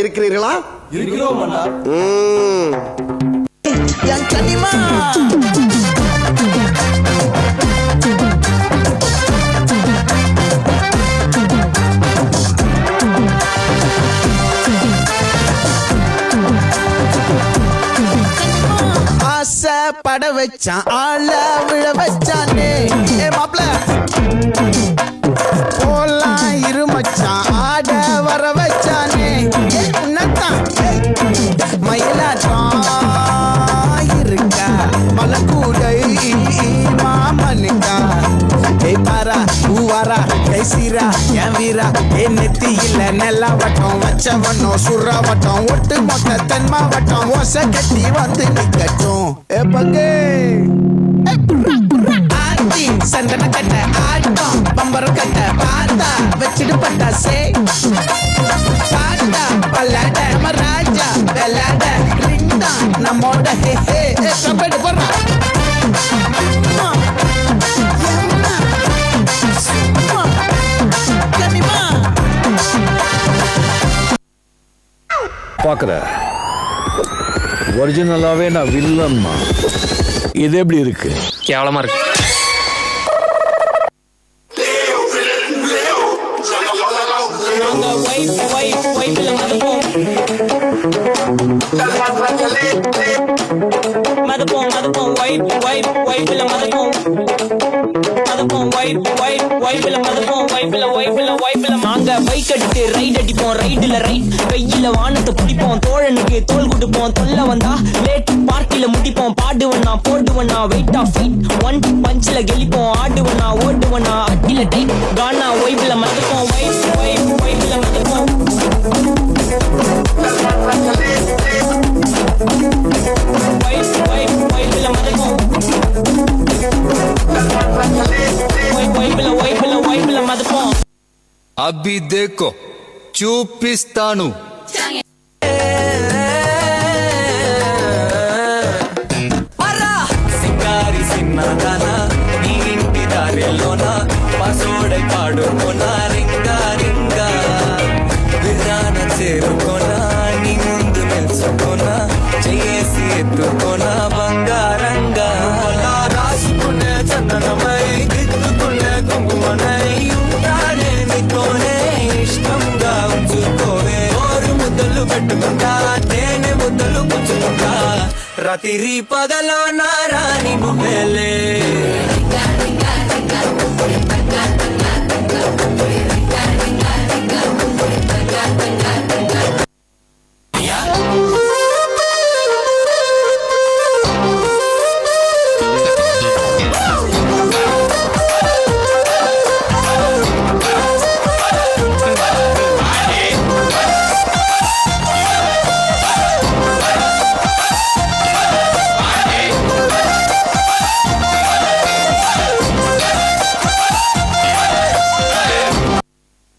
இருக்கிறீர்களா? இருக்கிறோம் அண்ணா. என் கனிமா ஆசை பட வச்சான், ஆள விழ வச்சானே. ஏ மாப்ள போலாம் இரு மச்சான், ஆட வர வச்சானே. உன்னத்தான் மயிலாட்டம் இருக்கா மலக்கூடை மாமனுக்கா. ஏய் பாரா பூவாரா கைசீரா என் வீரா, என் நெத்தி இல்ல நெல்லா வட்டம் வச்ச வண்ணம் சுறா வட்டம் ஒட்டு மொத்த தென் மாவட்டம் ஓசை கட்டி வந்து நிக்கட்டும். ஏ பங்கே ஆத்தி சந்தன கட்ட ஆட்டம் பம்பரம் கட்ட பார்த்தா வச்சிடு பட்டாசே. பாட்டா பல்லாட நம்ம ராஜா வெள்ளாட ரிங் தான் நம்மோட. ஹே ஹே கபடி போடுறா பார்க்குற ஒரிஜினலாகவே நான் வில்லன்மா. இது எப்படி இருக்கு? கேவலமா இருக்கு. ரைட் அடிப்போம் ரைடுல ரைட் கையில வானத்தை பிடிப்போம் தோழனுக்கு தோல் கொடுப்போம் தொல்ல வந்தா லேட் பார்ட்டில முடிப்போம் பாடுவனா போடுவனா வெயிட் ஆஃப் ஃபைட் ஒன் பஞ்சில கெளிப்போம் ஆடுவனா ஓடுவனா அட்டில டைட் கானா வைப்ல மறப்போம் வைப்ல மறப்போம் வைப்ல மறப்போம் வைப்ல மறப்போம். अभी देखो చూపిస్తాను. సింగారి సిన్నదానా నీ ఇంటి దారిలోనా పసోడై పాడుకోనా రింగా రింగా విరాన చేరుకోనా నీ ముందు నిల్చుకోనా చేసి ఎత్తుకోనా బంగారంగా రాసుకునే చందనమై దిద్దుకునే కుంకుమనై ఉంటానే నీతోనే ఇష్టంగా ఉంచుకోవే ఓరు ముద్దలు పెట్టుకుంటా తేనె ముద్దలు పుచ్చుకుంటా రాత్రి పగలో నారాని నువ్వేలే.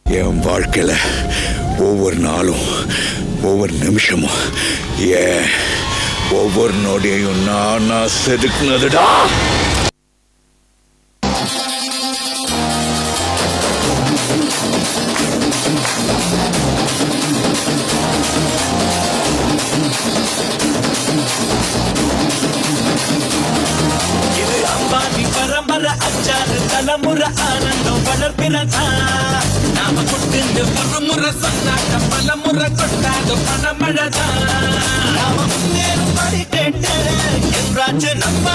என் வாழ்க்கையில் ஒவ்வொரு நாளும் ஒவ்வொரு நிமிஷமும் ஏன் ஒவ்வொரு நொடியையும் நான் செதுக்குனதுடா. இது அம்பானி பரம்பரை அச்சாறு தலைமுறை ஆனந்தம் வளர்ப்பிறதா நாம கொண்டு ஒரு முறை சொன்னாக்க பல முறை கொண்டாது பணமழதா நாம முன்னேறும் படி கேட்டு என்றாச்சு நம்ம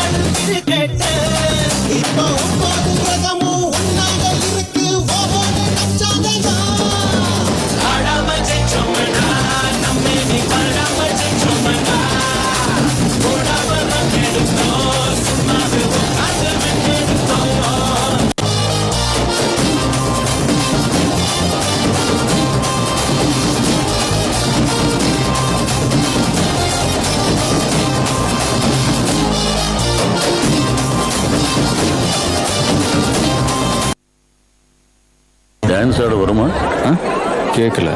கேட்டு இப்போ ஒவ்வொரு உலகமும் ஒன்னாக இருக்கு ஒவ்வொரு நச்சாதா ஆடாம ஜெயிச்சோம்னா நம்மே நீ பாடாம ஜெயிச்சோம்னா போடாம எடுத்தோம் சும்மாவே உட்காந்து எடுத்தோம். டான்ஸ் ஆட வருமா? கேட்கல.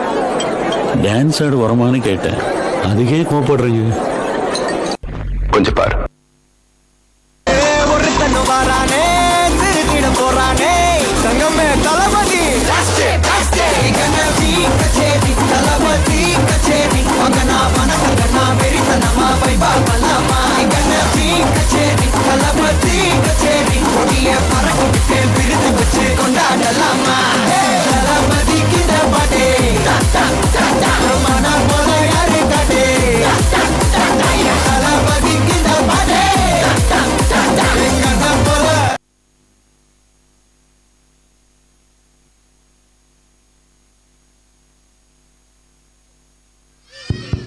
டான்ஸ் ஆட வருமானு கேட்டேன். அதுக்கே கோபப்படுறீங்க. கொஞ்சம் பாரு. ஒரு கண்ணு வாரானே திருக்கிட போறானே தங்கமே தளபதி கச்சேரி தளபதி கச்சேரி வைபா